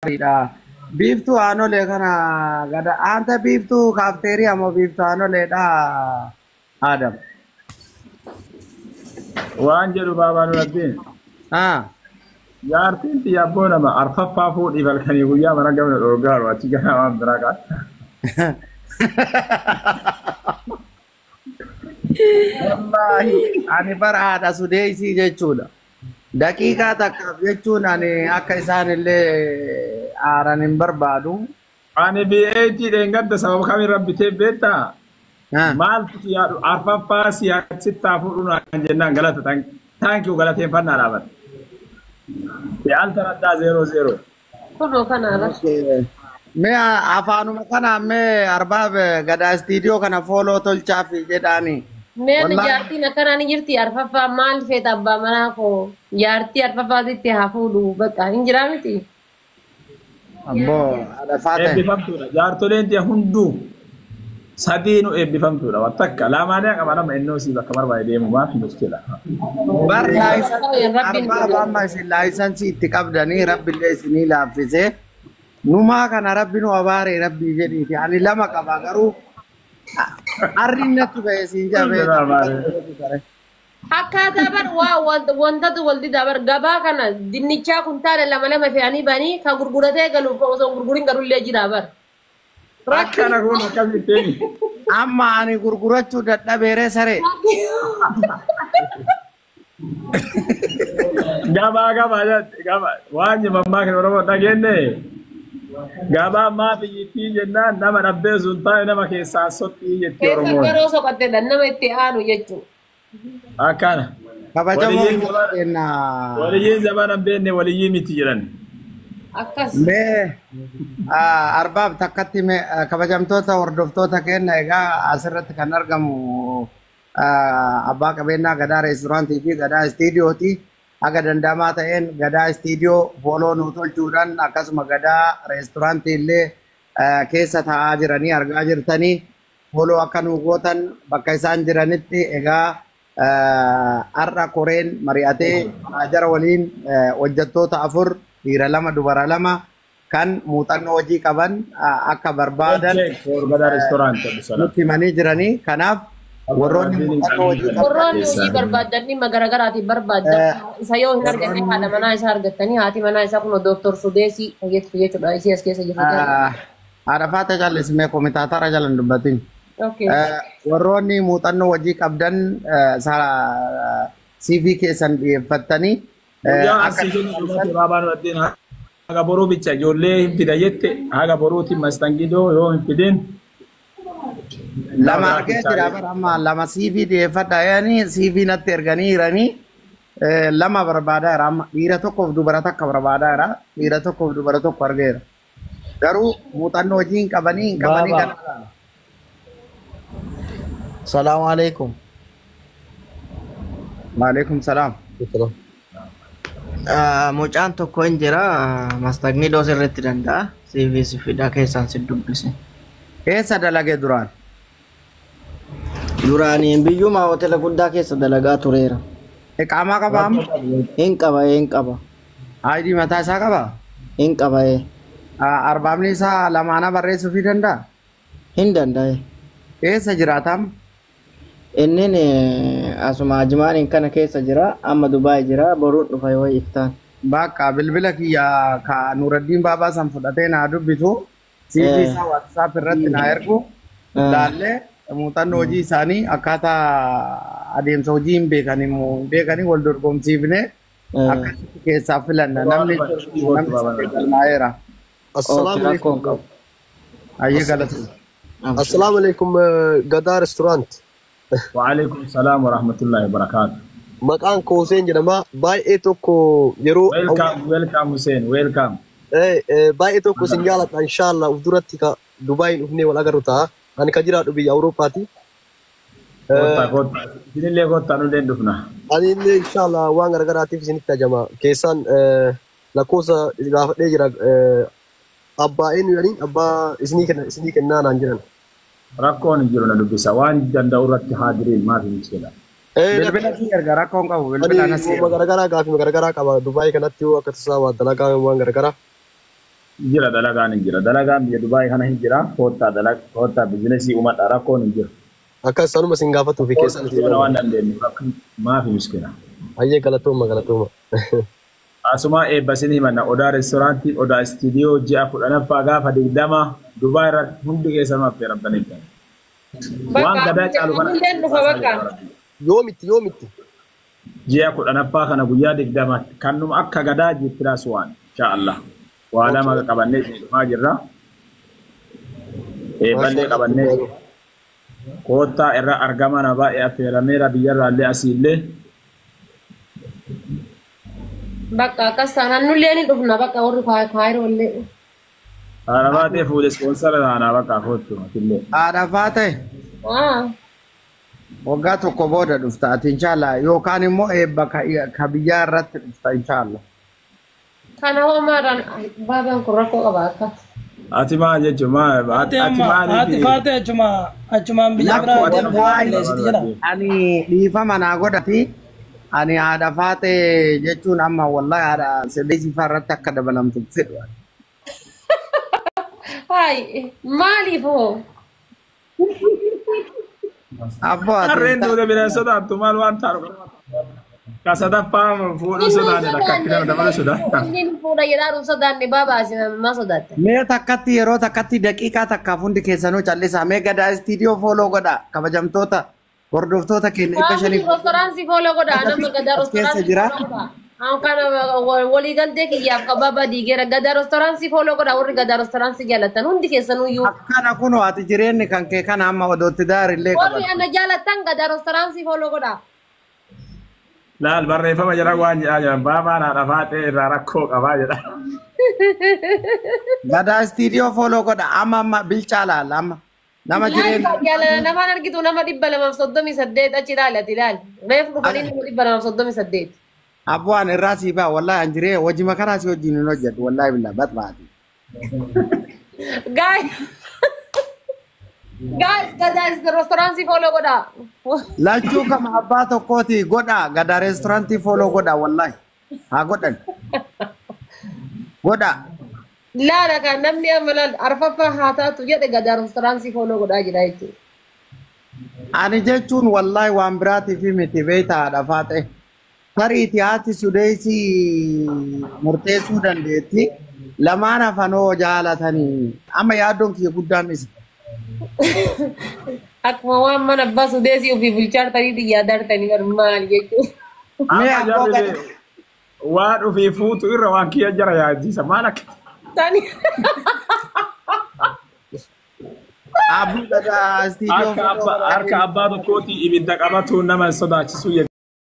gaariidha. Biiftuu aanolee kana gada anta biiftuu kaafteerii moo biiftuu aanoleedha Adam. Waan jedhu baabaa Nuraddiin. Jaartiin xiyyaaboo nama arfaffaa fuudhii balkanii guyyaa mana gamna dhorgaaru achi gara waan biraa qaata. Wallahi ani bara haadha sudeesii jechuudha. Daqiiqaa takkaaf jechuun ani akka isaan illee aaran hin barbaadu. Ani BAG dheengadda sababa kamiin rabbitee beektaa? Maaltu siyaadhu arfaffaa siyaasittaa fuudhuun kan jennaan galata taankii galateeffannaa dhaabata. Yaalta raddaa 00. Kunoo kanaadha. Mee afaanuma kana mee arbaab gadaa istiidiyoo kana fooloo tolchaa fi jedhaani. Mee jaartiin akkanaa ni jirti arfaffaa maal feeta abbaa manaa koo jaartii arfaffaatitti haa fuudhu bakka hin jiraa miti. Abboo adafaa ta'e. Eebbifamtuudha. Jaartoleen tiya hunduu sadiinu eebbifamtuudha. Wattakka lamaanii qaba nama ennoo sii bakka barbaade deemu maaf muskila. Bar arbaab amma isin laayisansii itti qabdanii rabbillee isinii laaffisee numaa kana rabbi nu abaaree rabbii jedhiiti ani lama qaba garuu arrin natti ba'e siin jabee. Akkaataa bar wantatu waldi dabar gabaa kana dinnichaa kuntaala lama fe'anii banii kan gurguratee galuuf osoo gurgurin garullee jira bar. Akkana kun akkamitti amma ani gurgurachuu dadhabeeree saree. Gabaa waan jimammaa kan Oromoo dhageenye. Gabaa maafi yitii jennaan nama dhabbee sun taa'e nama keessaa sotti jetti Oromoo. Keessa garoo soqatteedha nama itti aanu jechuudha. Akkana. Waliyyiin zabana beenne waliyyii miti jedhan. Akkas. Mee arbaab takkatti kabajamtoota hordoftoota keenya egaa asirratti kan argamu abbaa qabeenyaa gadaa reesturaantii fi gadaa istiidiyooti. Aga dandamaa ta'een gadaa istiidiyoo fooloo nu tolchuudhaan akkasuma gadaa reesturaantii illee keessa taa'aa jiranii argaa jirtanii fooloo akka nu gootan bakka isaan jiranitti egaa har'a koreen mari'atee jara waliin hojjettoota 4 dhiira 2 dubara 2 kan muuxannoo hojii qaban akka barbaadan nutti himanii jiranii kanaaf warroonni hojii barbaadanii garagaraati barbaadan isa yoo hin arganne haadha manaa isaa argattanii haati manaa isaa kun Dr. Sudeesii jechuudha isii as keessa jirtu. Haadha faata jallismee komitaatara jalan dubbatin. Warroonni muuxannoo hojii qabdan CV keessan dhiyeeffattanii haga boruu bicha ijoollee hin fida jette haga boruutiin mastangidoo yoo hin fidin lama argee jira bara amma lama CV dhiyeeffadha yaani CV natti erganii jiranii lama barbaadaa jira amma dhiira tokkoof dubara takka barbaadaa jira dhiira tokkoof dubara tokko argeera garuu muuxannoo hojii hin qabanii kana. Assalamu alaikum. Waalaikum salam. Mucaan tokko hin jira mastagniidoo sirriitti danda'a CV si fidaa keessaan si dubbise. Keessa dalage duraan. Duraaniin biyyuma hoteela guddaa keessa dalagaa tureera. Iqaamaa qabaa? Hin qaba. ID mataa isaa qabaa? Hin qaba. Arbaabni isaa lamaana barreessuu fi danda'a? Hin danda'e. Keessa jiraatam? Inni asuma Ajimaaniin kana keessa jira amma Dubaay jira boruun dhufa yoo iftaan. Bakka bilbila kiyya ka Nuraddiin Baabaa san fudhatee naa dubbisu CV isaa WhatsApp irratti naa ergu laallee muuxannoo hojii isaanii akkaataa adeemsa hojii hin beekanii wal dorgomsiifne akkasitti keessaa filanna namni naa'eera. Assalamu alaikum. Ayyee galatu. Assalamu alaikum gadaa restaurant. Waalaikum salam wa rahmatullahi wa barakatuh. Maqaan koo Hussein jedhama baay'ee tokko yeroo welcome Hussein welcome. Baay'ee tokko sin jaalladha inshallah uf duratti ka Dubaay dhufnee wal agarru ta'a ani ka jiraadhu biyya Awurooppaati. Dinillee kottaa nu leen dhufna. Ani illee inshallah waan garagaraatiif isinitti ajama keessaan lakkoofsa gaafadhee jira abbaa eenyu jedhanii abbaa isinii kennaa naan jiran. Rakkoon hin jiru na dubbisa waan danda'u irratti haadiriin maaf hin jedha. Bilbila si gargaara rakkoon qabu bilbila na garagaraa gaafii garagaraa qaba Dubaay kanatti yoo akka tasaa waa dalagaa waan garagaraa. Jira dalagaan hin jira. Dalagaan biyya Dubaay kana hin jira. Koottaa bizinesii uumadha rakkoon hin jiru. Akka sanuma sin gaafatu fi keessan waan dandeenyu maafi miskina. Ayyee galatooma. Asuma eebbasin himanna odaa reestooraantii odaa istiidiyoo ji'a 10ffaa gaafa 20 Dubaay irratti hundi keessanuu affeeramtanii jiran. Waan gadaa caalu kana. Yoomitti. Ji'a 10ffaa kana guyyaa 20 kannuma akka gadaa jittiraas waan inshaallah. Waa lama qabannee dhumaa jirra. Eebballee qabannee koottaa irra argamana baay'ee affeerameera biyyarraallee asiillee. Bakka akkas taanaan nullee ni dhufna bakka warri kaayirollee. Arabaatee fuudhe ispoonsara taanaa bakka koottu illee. Arabaatee. Waggaa tokko booda dhufta ati inshaallah yookaan immoo eebba ka biyyaa irratti dhufta inshaallah. Kana homaadhaan baabaan kun rakkoo qaba akka. Ati maal jechuun ati faate achumaan biyya biraa ani dhiifama naa godhati ani haadha faate jechuun amma wallahi haadha Sudeesii irratti akka dabalamtu fedhu. Hai maaliif hoo? Abbo ati. Arreendu de bineensota maal waan taa'u. Kasada pam fuudhu sodaane takkatti dabala sodaata. Inni fuudha jedhaa sodaanne baabaasi ma sodaate. Mee takkatti yeroo takkatti daqiiqaa takkaaf hundi keessanuu callisaa mee gadaa istiidiyoo fooloo godha kabajamtoota hordoftoota keenya 500. Restooraansii fooloo godha nama gadaa restooraansii godha. Kana walii galtee kiyyaaf qababa diigeera gadaa restooraansii fooloo godha warri gadaa restooraansii jaalatan hundi keessanuu iyyuu. Akkana kunoo ati jireenyi kan kee kana amma odootti daarillee qabata. Warri ana jaalatan gadaa restooraansii fooloo godha. Laal barreeffama jala waan jedhaa jiran baabaan haadha faatee irraa rakkoo qabaa jedha. Gadaa istiidiyoo fooloo godha amma bilchaa laala amma. Nama jireenya. Namaan argitu nama 238 achi ilaalati ilaali. Reef dhufanii nama 238. Abbu'aan irraa sii baa wallahi an jiree wajji makaraa si wajjin hin hojjetu wallahi billaa batbaati. Guys, gadaa restooraansii fooloo godha. Lachuu kama abbaa tokkooti godha gadaa reestooraantii fooloo godha wallahi haa godhan. Godha. Laala kan namni amma arfaffaa haa taatu jedhe gadaa restooraansii fooloo godhaa jira jechuudha. Ani jechuun wallahi waan biraatiif miti beektaa haadha faate. Tariiti haati Sudeesii murteessuu dandeetti. Lamaan hafanoo jaalatanii amma yaaddoon kiyya guddaan isa. Akkuma waan mana abbaa Sudeesii ofii bulchaartanii yaadartanii maal jechuudha. Waan ofii fuutu irra waan kiyya jara yaadsiisa maal akka. Abbu gadaa istiidiyoo harka abbaa tokkooti ibidda qabatu nama sodaachisu.